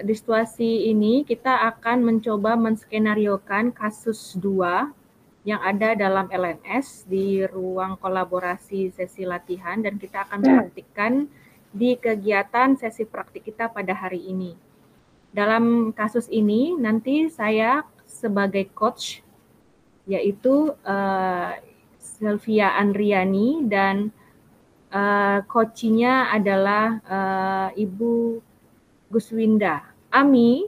di situasi ini kita akan mencoba menskenariokan kasus 2 yang ada dalam LMS di ruang kolaborasi sesi latihan, dan kita akan praktikkan di kegiatan sesi praktik kita pada hari ini. Dalam kasus ini nanti saya sebagai coach, yaitu Sylvia Andriani, dan coachnya adalah Ibu Guswinda. Ami,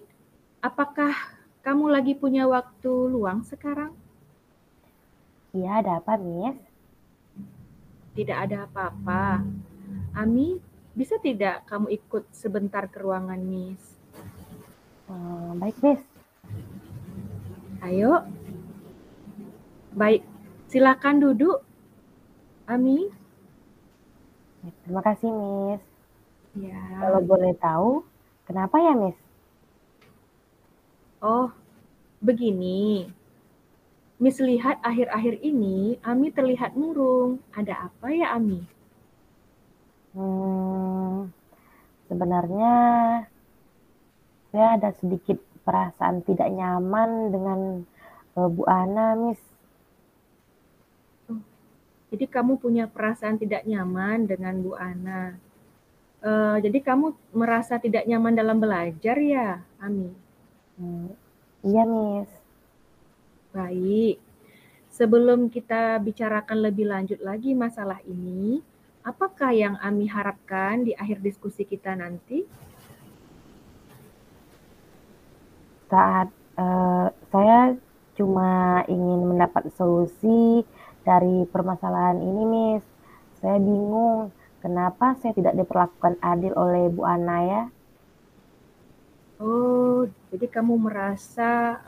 apakah kamu lagi punya waktu luang sekarang? Iya, ada apa, Miss? Tidak ada apa-apa. Ami, bisa tidak kamu ikut sebentar ke ruangan Miss? Baik, Miss. Ayo. Baik, silakan duduk, Ami. Terima kasih, Miss. Ya. Kalau boleh tahu, kenapa ya, Miss? Oh, begini. Miss lihat akhir-akhir ini Ami terlihat murung. Ada apa ya, Ami? Sebenarnya saya ada sedikit perasaan tidak nyaman dengan Bu Ana, Miss. Jadi kamu punya perasaan tidak nyaman dengan Bu Ana. Jadi kamu merasa tidak nyaman dalam belajar ya, Ami? Iya, Miss. Baik. Sebelum kita bicarakan lebih lanjut lagi masalah ini, apakah yang Ami harapkan di akhir diskusi kita nanti? Saya cuma ingin mendapat solusi dari permasalahan ini, Miss. Saya bingung, kenapa saya tidak diperlakukan adil oleh Bu Ana ya? Oh, jadi kamu merasa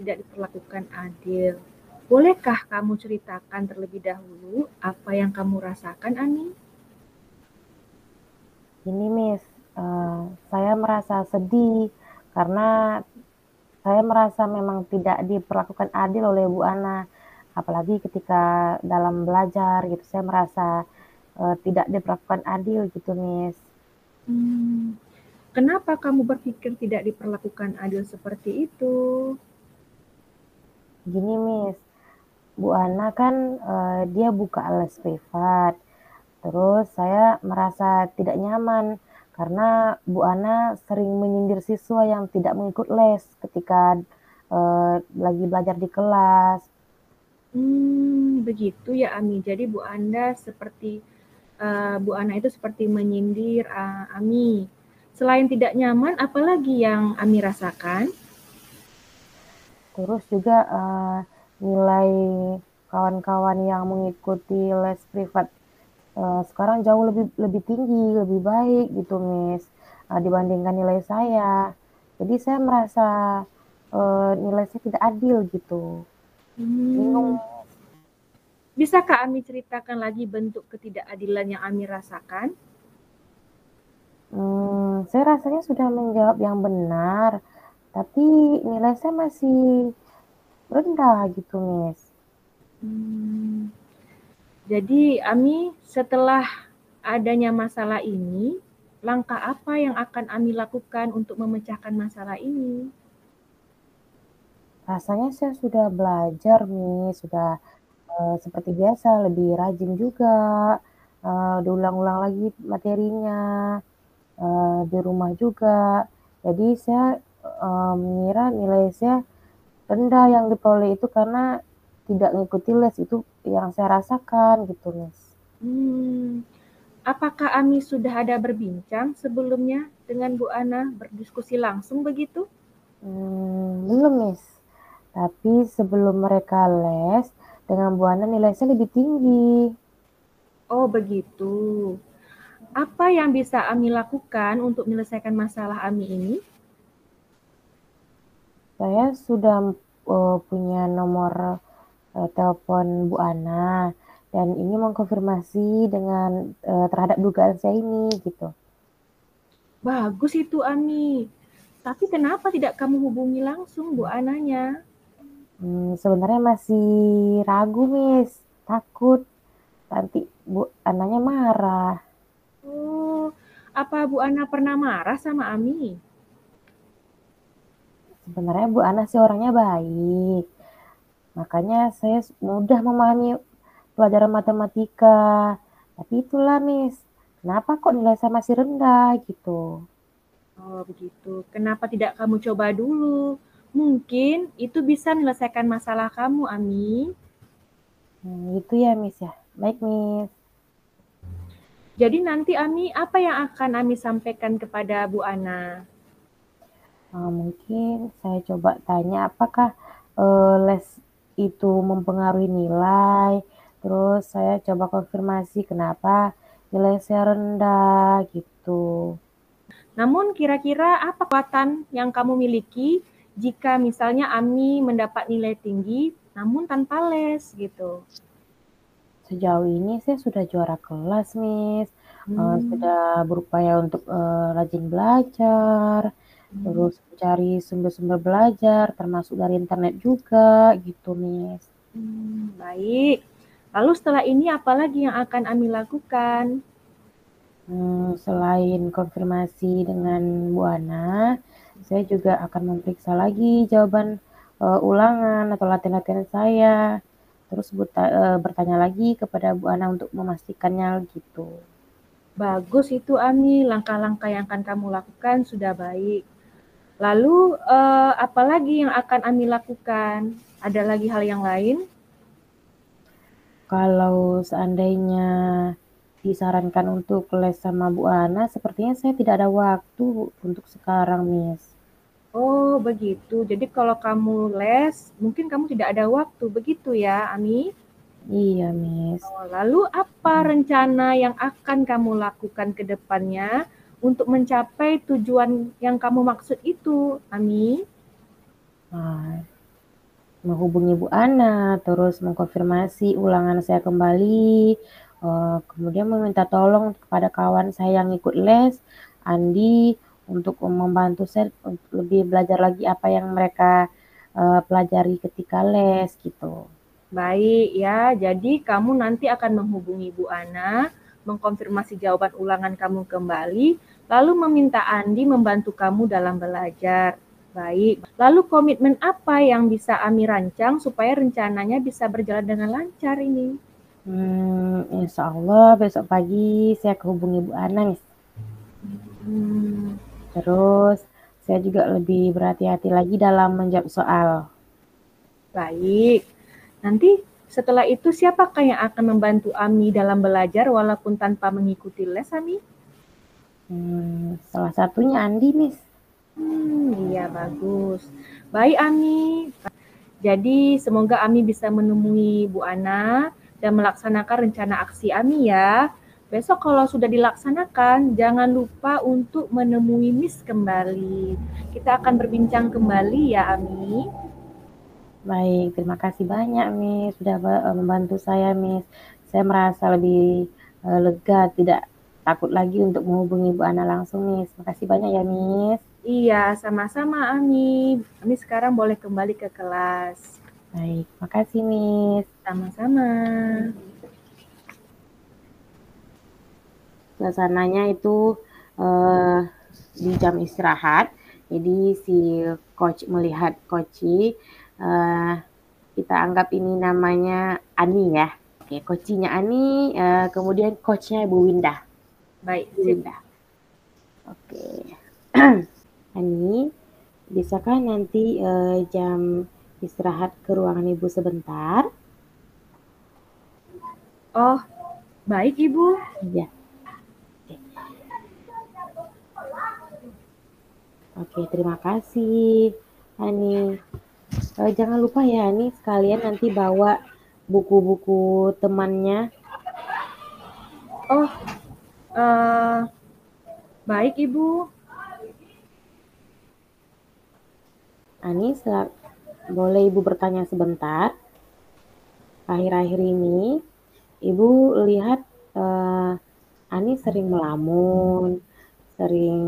tidak diperlakukan adil. Bolehkah kamu ceritakan terlebih dahulu apa yang kamu rasakan, Ami? Ini, Miss, saya merasa sedih karena saya merasa memang tidak diperlakukan adil oleh Bu Ana. Apalagi ketika dalam belajar gitu, saya merasa tidak diperlakukan adil gitu, Miss. Kenapa kamu berpikir tidak diperlakukan adil seperti itu? Gini, Miss, Bu Ana kan dia buka les privat. Terus saya merasa tidak nyaman karena Bu Ana sering menyindir siswa yang tidak mengikut les ketika lagi belajar di kelas. Begitu ya, Ami. Jadi Bu Ana itu seperti menyindir Ami. Selain tidak nyaman, apalagi yang Ami rasakan? Terus juga nilai kawan-kawan yang mengikuti les privat sekarang jauh lebih tinggi, lebih baik gitu, Miss, dibandingkan nilai saya. Jadi saya merasa nilai saya tidak adil gitu. Bingung. Hmm, Bisakah Ami ceritakan lagi bentuk ketidakadilan yang Ami rasakan? Saya rasanya sudah menjawab yang benar, tapi nilai saya masih rendah gitu, Miss. Jadi Ami, setelah adanya masalah ini, langkah apa yang akan Ami lakukan untuk memecahkan masalah ini? Rasanya saya sudah belajar, Miss, sudah seperti biasa lebih rajin juga, diulang-ulang lagi materinya, di rumah juga. Jadi saya mengira nilai saya rendah yang diperoleh itu karena tidak mengikuti les, itu yang saya rasakan gitu, Miss. Apakah Ami sudah ada berbincang sebelumnya dengan Bu Ana, berdiskusi langsung begitu? Belum, Miss. Tapi sebelum mereka les, dengan Bu Ana nilai saya lebih tinggi. Oh begitu. Apa yang bisa Ami lakukan untuk menyelesaikan masalah Ami ini? Saya sudah punya nomor telepon Bu Ana dan ini mengkonfirmasi dengan terhadap dugaan saya ini gitu. Bagus itu Ami. Tapi kenapa tidak kamu hubungi langsung Bu Ananya? Sebenarnya masih ragu, Miss, takut nanti Bu Ananya marah. Oh, apa Bu Ana pernah marah sama Ami? Sebenarnya Bu Ana sih orangnya baik, makanya saya mudah memahami pelajaran matematika. Tapi itulah Miss, kenapa kok nilai saya masih rendah gitu? Oh, begitu. Kenapa tidak kamu coba dulu? Mungkin itu bisa menyelesaikan masalah kamu, Ami. Gitu ya Miss ya. Baik Miss. Jadi nanti Ami, apa yang akan Ami sampaikan kepada Bu Ana? Mungkin saya coba tanya apakah, les itu mempengaruhi nilai, terus saya coba konfirmasi kenapa nilai saya rendah gitu. Namun kira-kira apa kekuatan yang kamu miliki jika misalnya Ami mendapat nilai tinggi namun tanpa les gitu? Sejauh ini saya sudah juara kelas Miss, Hmm. sudah berupaya untuk, rajin belajar, Hmm. terus mencari sumber-sumber belajar termasuk dari internet juga gitu Miss. Baik. Lalu setelah ini apa lagi yang akan Ami lakukan? Selain konfirmasi dengan Bu Ana, saya juga akan memeriksa lagi jawaban, ulangan atau latihan-latihan saya, terus bertanya lagi kepada Bu Ana untuk memastikannya gitu. Bagus itu Ami, langkah-langkah yang akan kamu lakukan sudah baik. Lalu apa lagi yang akan Ami lakukan? Ada lagi hal yang lain? Kalau seandainya disarankan untuk les sama Bu Ana, sepertinya saya tidak ada waktu untuk sekarang, Miss. Oh, begitu. Jadi kalau kamu les, mungkin kamu tidak ada waktu, begitu ya, Ami? Iya, Miss. Oh, lalu apa rencana yang akan kamu lakukan ke depannya untuk mencapai tujuan yang kamu maksud itu, Ami? Nah, menghubungi Bu Ana, terus mengkonfirmasi ulangan saya kembali, kemudian meminta tolong kepada kawan saya yang ikut les, Andi, untuk membantu saya untuk lebih belajar lagi apa yang mereka, pelajari ketika les, gitu. Baik ya, jadi kamu nanti akan menghubungi Bu Ana, mengkonfirmasi jawaban ulangan kamu kembali, lalu meminta Andi membantu kamu dalam belajar. Baik, lalu komitmen apa yang bisa Ami rancang supaya rencananya bisa berjalan dengan lancar ini? Insya Allah besok pagi saya hubungi Bu Ana nih. Hmm, Terus saya juga lebih berhati-hati lagi dalam menjawab soal. Baik, nanti setelah itu siapakah yang akan membantu Ami dalam belajar walaupun tanpa mengikuti les, Ami? Salah satunya Andi, Miss. Iya bagus. Baik Ami, jadi semoga Ami bisa menemui Bu Ana dan melaksanakan rencana aksi Ami ya. Besok kalau sudah dilaksanakan, jangan lupa untuk menemui Miss kembali. Kita akan berbincang kembali ya Ami. Baik, terima kasih banyak, Miss, sudah membantu saya, Miss. Saya merasa lebih lega, tidak takut lagi untuk menghubungi Bu Ana langsung, Miss. Makasih banyak ya, Miss. Iya, sama-sama Ami. Ami sekarang boleh kembali ke kelas. Baik, makasih, Miss. Sama-sama. Suasananya itu uh, di jam istirahat. Jadi si coach melihat coachi, kita anggap ini namanya Ani ya. Oke, coachinya Ani, kemudian coachnya Bu Winda. Baik, Bu sip. Winda. Oke. Ani, bisakah nanti jam istirahat ke ruangan Ibu sebentar? Oh, baik Ibu. Iya. Oke, terima kasih, Ani. Jangan lupa ya, Ani sekalian nanti bawa buku-buku temannya. Oh, uh, baik Ibu. Ani, boleh Ibu bertanya sebentar? Akhir-akhir ini, Ibu lihat Ani sering melamun, sering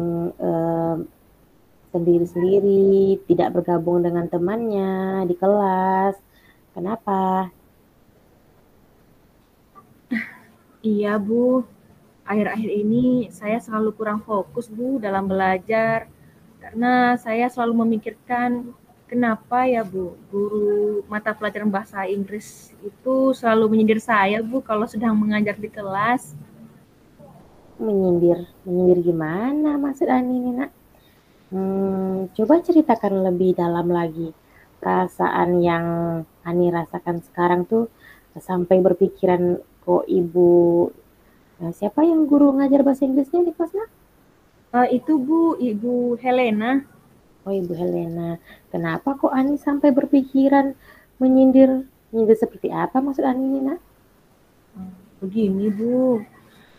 sendiri-sendiri, tidak bergabung dengan temannya di kelas. Kenapa? Iya Bu, akhir-akhir ini saya selalu kurang fokus Bu dalam belajar. Karena saya selalu memikirkan kenapa ya Bu, guru mata pelajaran bahasa Inggris itu selalu menyindir saya Bu kalau sedang mengajar di kelas. Menyindir, menyindir gimana maksud Ani nih, Nak? Coba ceritakan lebih dalam lagi. Perasaan yang Ani rasakan sekarang tuh sampai berpikiran kok ibu, siapa yang guru ngajar bahasa Inggrisnya di kelas, Nak? Itu Bu, Ibu Helena. Oh, Ibu Helena. Kenapa kok Ani sampai berpikiran menyindir? Menyindir seperti apa maksud Ani ini, Nak? Begini Bu,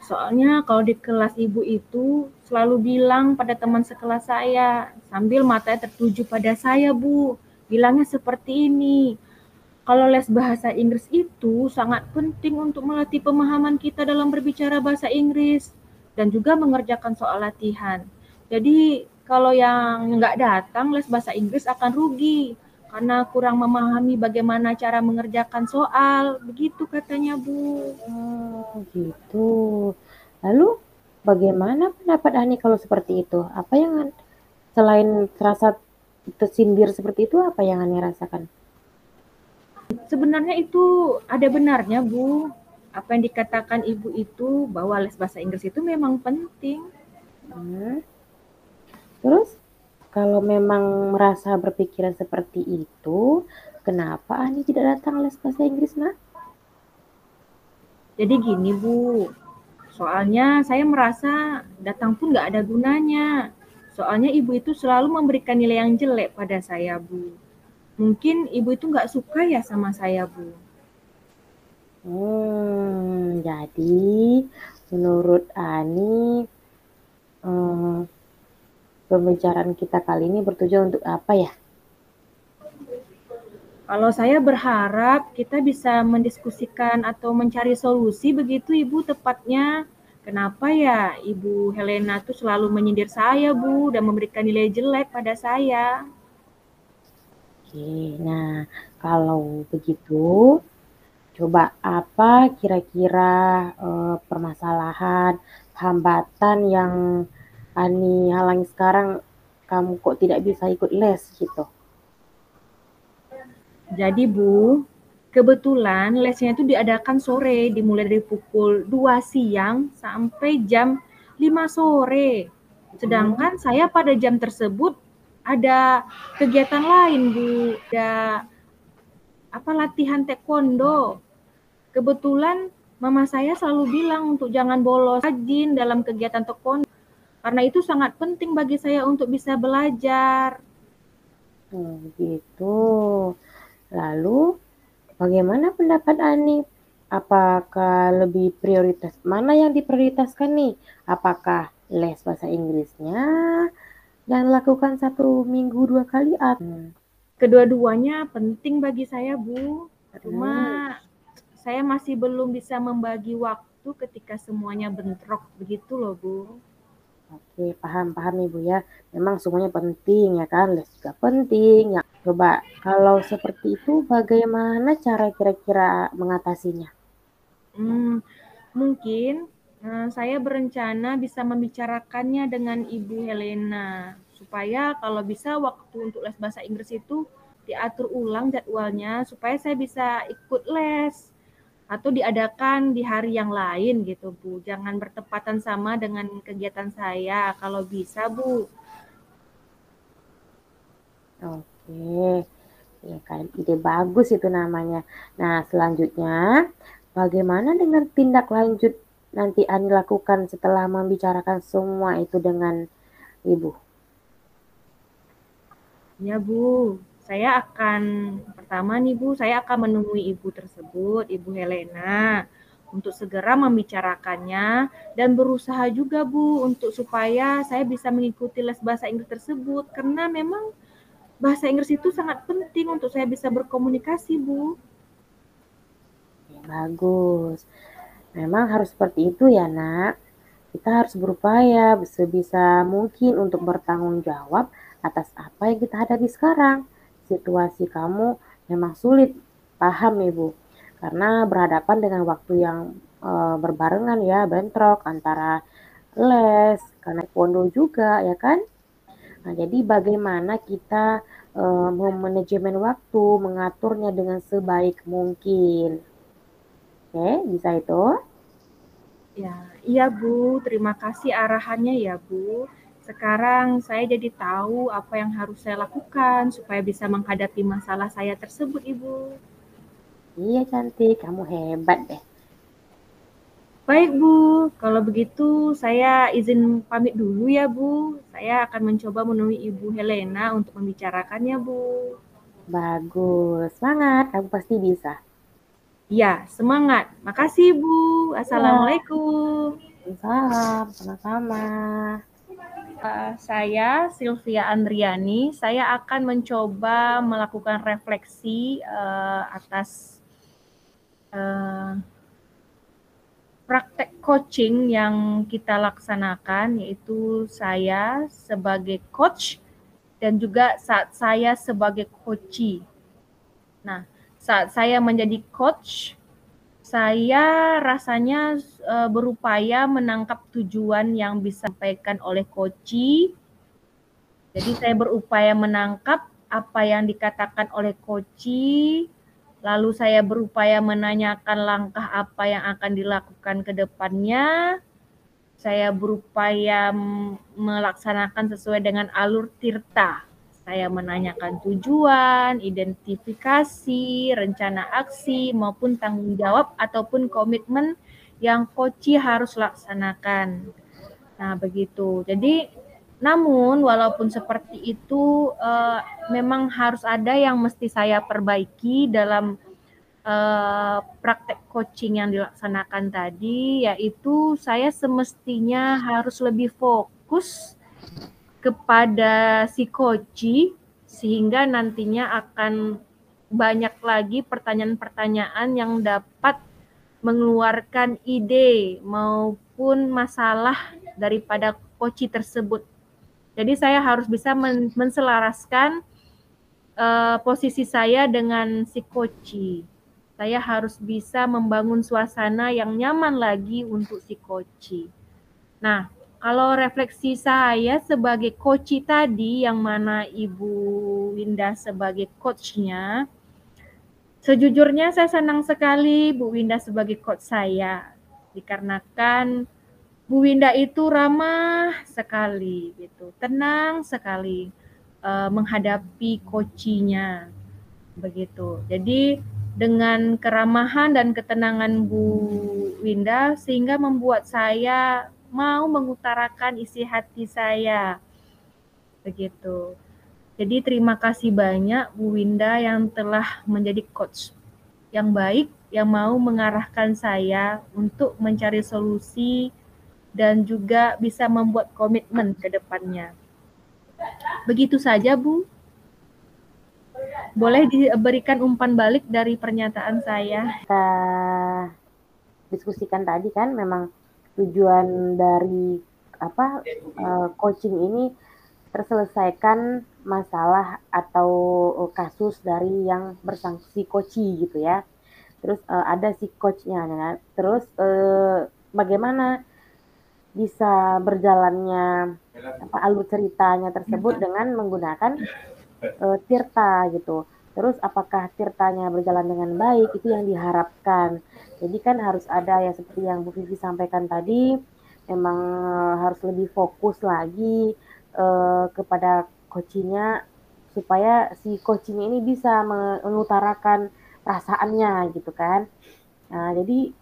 soalnya kalau di kelas Ibu itu selalu bilang pada teman sekelas saya, sambil matanya tertuju pada saya Bu. Bilangnya seperti ini, kalau les bahasa Inggris itu sangat penting untuk melatih pemahaman kita dalam berbicara bahasa Inggris dan juga mengerjakan soal latihan. Jadi kalau yang nggak datang les bahasa Inggris akan rugi karena kurang memahami bagaimana cara mengerjakan soal. Begitu katanya Bu. Oh, gitu. Lalu bagaimana pendapat Ani kalau seperti itu? Apa yang selain terasa tersindir seperti itu, apa yang Ani rasakan? Sebenarnya itu ada benarnya Bu. Apa yang dikatakan Ibu itu bahwa les bahasa Inggris itu memang penting. Hmm. Terus kalau memang merasa berpikiran seperti itu, kenapa Ani tidak datang les bahasa Inggris, Nak? Jadi gini Bu, soalnya saya merasa datang pun nggak ada gunanya. Soalnya ibu itu selalu memberikan nilai yang jelek pada saya, Bu. Mungkin ibu itu nggak suka ya sama saya, Bu. Jadi menurut Ani, eee, pembicaraan kita kali ini bertujuan untuk apa ya? Kalau saya berharap kita bisa mendiskusikan atau mencari solusi begitu, Ibu, tepatnya. Kenapa ya Ibu Helena tuh selalu menyindir saya, Bu, dan memberikan nilai jelek pada saya? Oke, nah kalau begitu, coba apa kira-kira, permasalahan, hambatan yang Ani halangi sekarang, kamu kok tidak bisa ikut les gitu? Jadi Bu, kebetulan lesnya itu diadakan sore, dimulai dari pukul 2 siang sampai jam 5 sore. Mhm. Sedangkan saya pada jam tersebut ada kegiatan lain Bu, ada latihan taekwondo. Kebetulan mama saya selalu bilang untuk jangan bolos, rajin dalam kegiatan taekwondo. Karena itu sangat penting bagi saya untuk bisa belajar. Gitu. Lalu bagaimana pendapat Ani? Apakah lebih prioritas mana yang diprioritaskan nih? Apakah les bahasa Inggrisnya dan lakukan 1 minggu 2 kali Kedua-duanya penting bagi saya, Bu. Cuma mmm, saya masih belum bisa membagi waktu ketika semuanya bentrok begitu loh, Bu. oke, paham paham Ibu ya. Memang semuanya penting ya kan, les juga penting ya. Coba kalau seperti itu bagaimana cara kira-kira mengatasinya? Mungkin saya berencana bisa membicarakannya dengan Ibu Helena supaya kalau bisa waktu untuk les bahasa Inggris itu diatur ulang jadwalnya supaya saya bisa ikut les atau diadakan di hari yang lain gitu Bu. Jangan bertepatan sama dengan kegiatan saya kalau bisa Bu. Oke, ya kan ide bagus itu namanya. Nah, selanjutnya bagaimana dengan tindak lanjut nanti Ani lakukan setelah membicarakan semua itu dengan Ibu? Ya Bu, saya akan pertama nih Bu, saya akan menemui Ibu tersebut, Ibu Helena, untuk segera membicarakannya dan berusaha juga Bu untuk supaya saya bisa mengikuti les bahasa Inggris tersebut karena memang bahasa Inggris itu sangat penting untuk saya bisa berkomunikasi Bu. Ya, bagus. Memang harus seperti itu ya, Nak. Kita harus berupaya sebisa mungkin untuk bertanggung jawab atas apa yang kita hadapi sekarang. Situasi kamu memang sulit, paham Ibu. Karena berhadapan dengan waktu yang berbarengan ya, bentrok antara les, karena taekwondo juga ya kan. Nah, jadi bagaimana kita memanajemen waktu, mengaturnya dengan sebaik mungkin. Oke, bisa itu? Ya, iya Bu, terima kasih arahannya ya Bu. Sekarang saya jadi tahu apa yang harus saya lakukan supaya bisa menghadapi masalah saya tersebut, Ibu. Iya cantik, kamu hebat deh. Baik Bu, kalau begitu saya izin pamit dulu ya Bu. Saya akan mencoba menemui Ibu Helena untuk membicarakannya Bu. Bagus, semangat, kamu pasti bisa. Ya, semangat. Makasih Bu. Iya, Assalamualaikum. salam, sama-sama. Saya Sylvia Andriani. Saya akan mencoba melakukan refleksi atas uh, praktek coaching yang kita laksanakan, yaitu saya sebagai coach dan juga saat saya sebagai coachee. Nah, saat saya menjadi coach, saya rasanya berupaya menangkap tujuan yang disampaikan oleh coachee. Jadi saya berupaya menangkap apa yang dikatakan oleh coachee, lalu saya berupaya menanyakan langkah apa yang akan dilakukan ke depannya. Saya berupaya melaksanakan sesuai dengan alur tirta. Saya menanyakan tujuan, identifikasi, rencana aksi, maupun tanggung jawab ataupun komitmen yang coachee harus laksanakan. Nah, begitu. Jadi, namun walaupun seperti itu, memang harus ada yang mesti saya perbaiki dalam praktek coaching yang dilaksanakan tadi, yaitu saya semestinya harus lebih fokus kepada si coachee sehingga nantinya akan banyak lagi pertanyaan-pertanyaan yang dapat mengeluarkan ide maupun masalah daripada coachee tersebut. Jadi saya harus bisa menselaraskan posisi saya dengan si coachee. Saya harus bisa membangun suasana yang nyaman lagi untuk si coachee. Nah, kalau refleksi saya sebagai coachee tadi, yang mana Ibu Winda sebagai coachnya, sejujurnya saya senang sekali Bu Winda sebagai coach saya, dikarenakan Bu Winda itu ramah sekali, gitu, tenang sekali menghadapi coachee-nya, begitu. Jadi dengan keramahan dan ketenangan Bu Winda sehingga membuat saya mau mengutarakan isi hati saya, begitu. Jadi terima kasih banyak Bu Winda yang telah menjadi coach yang baik, yang mau mengarahkan saya untuk mencari solusi dan juga bisa membuat komitmen ke depannya. Begitu saja Bu. Boleh diberikan umpan balik dari pernyataan saya? Kita diskusikan tadi kan memang tujuan dari coaching ini terselesaikan masalah atau kasus dari yang bersangkutan coachee gitu ya. Terus ada si coachnya, ya. Terus bagaimana bisa berjalannya alur ceritanya tersebut dengan menggunakan tirta gitu. Terus apakah tirtanya berjalan dengan baik, itu yang diharapkan. Jadi kan harus ada ya seperti yang Bu Vivi sampaikan tadi, memang harus lebih fokus lagi kepada coachingnya supaya si coaching ini bisa mengutarakan perasaannya gitu kan. Nah, jadi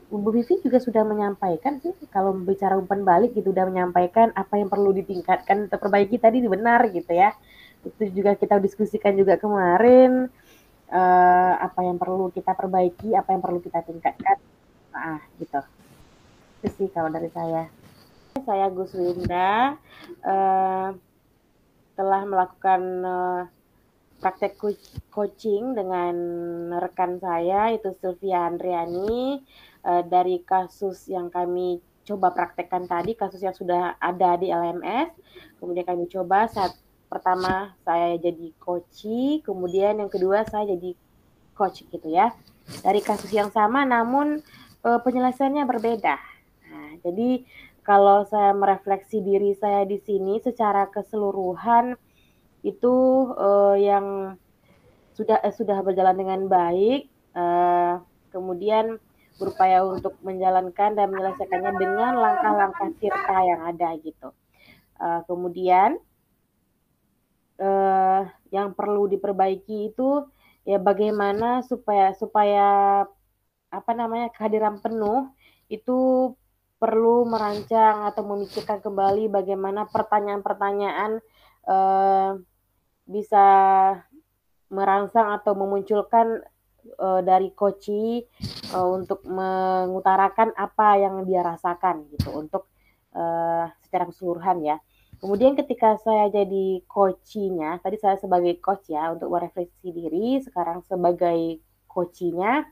Bu Vivi juga sudah menyampaikan sih kalau bicara umpan balik gitu udah menyampaikan apa yang perlu ditingkatkan atau perbaiki tadi benar gitu ya. Itu juga kita diskusikan juga kemarin apa yang perlu kita perbaiki, apa yang perlu kita tingkatkan. Nah, gitu. Itu sih kalau dari saya. Saya Gus Winda telah melakukan praktek coaching dengan rekan saya itu Sylvia Andriani dari kasus yang kami coba praktekkan tadi, kasus yang sudah ada di LMS. Kemudian kami coba saat pertama saya jadi coachee, kemudian yang kedua saya jadi coach gitu ya. Dari kasus yang sama namun penyelesaiannya berbeda. Nah, jadi kalau saya merefleksi diri saya di sini secara keseluruhan itu, yang sudah berjalan dengan baik, kemudian berupaya untuk menjalankan dan menyelesaikannya dengan langkah-langkah tirta yang ada gitu. Kemudian, yang perlu diperbaiki itu ya bagaimana supaya supaya apa namanya, kehadiran penuh itu perlu merancang atau memikirkan kembali bagaimana pertanyaan-pertanyaan, eee, bisa merangsang atau memunculkan, dari koci, untuk mengutarakan apa yang dia rasakan gitu untuk, secara keseluruhan ya. Kemudian ketika saya jadi coaching-nya, tadi saya sebagai coach ya untuk merefleksi diri, sekarang sebagai coaching-nya,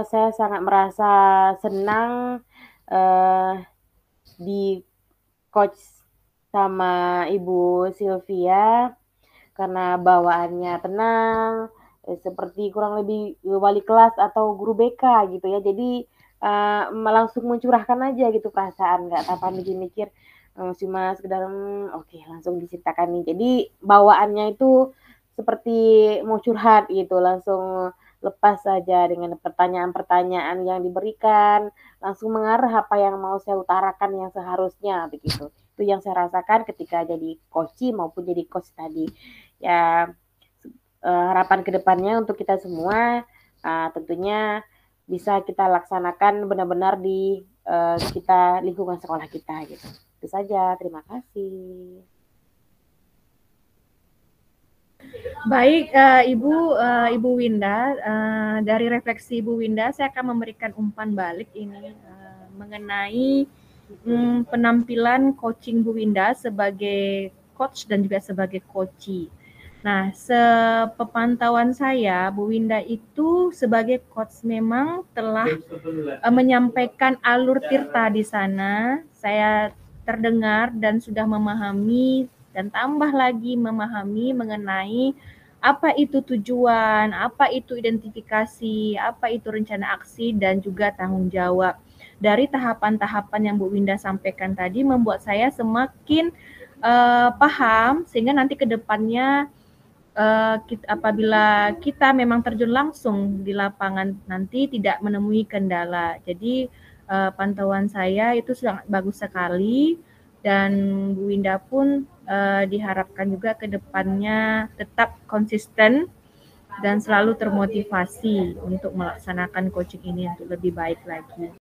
saya sangat merasa senang, eee, di-coach sama Ibu Sylvia karena bawaannya tenang, seperti kurang lebih wali kelas atau guru BK gitu ya. Jadi, langsung mencurahkan aja gitu perasaan, nggak tanpa mikir-mikir, cuma sekedar, oke langsung diceritakan nih. Jadi bawaannya itu seperti mau curhat gitu, langsung lepas saja dengan pertanyaan-pertanyaan yang diberikan, langsung mengarah apa yang mau saya utarakan yang seharusnya begitu. Itu yang saya rasakan ketika jadi coaching maupun jadi coach tadi. Ya, harapan ke depannya untuk kita semua, tentunya bisa kita laksanakan benar-benar di, kita lingkungan sekolah kita gitu. Itu saja, terima kasih. Baik, Ibu Winda, dari refleksi Ibu Winda, saya akan memberikan umpan balik ini mengenai penampilan coaching Bu Winda sebagai coach dan juga sebagai coachee. Nah, sepepantauan saya, Bu Winda itu sebagai coach memang telah menyampaikan alur tirta di sana. Saya terdengar dan sudah memahami dan tambah lagi memahami mengenai apa itu tujuan, apa itu identifikasi, apa itu rencana aksi, dan juga tanggung jawab. Dari tahapan-tahapan yang Bu Winda sampaikan tadi membuat saya semakin paham, sehingga nanti ke depannya apabila kita memang terjun langsung di lapangan nanti tidak menemui kendala. Jadi pantauan saya itu sangat bagus sekali, dan Bu Winda pun diharapkan juga ke depannya tetap konsisten dan selalu termotivasi untuk melaksanakan coaching ini untuk lebih baik lagi.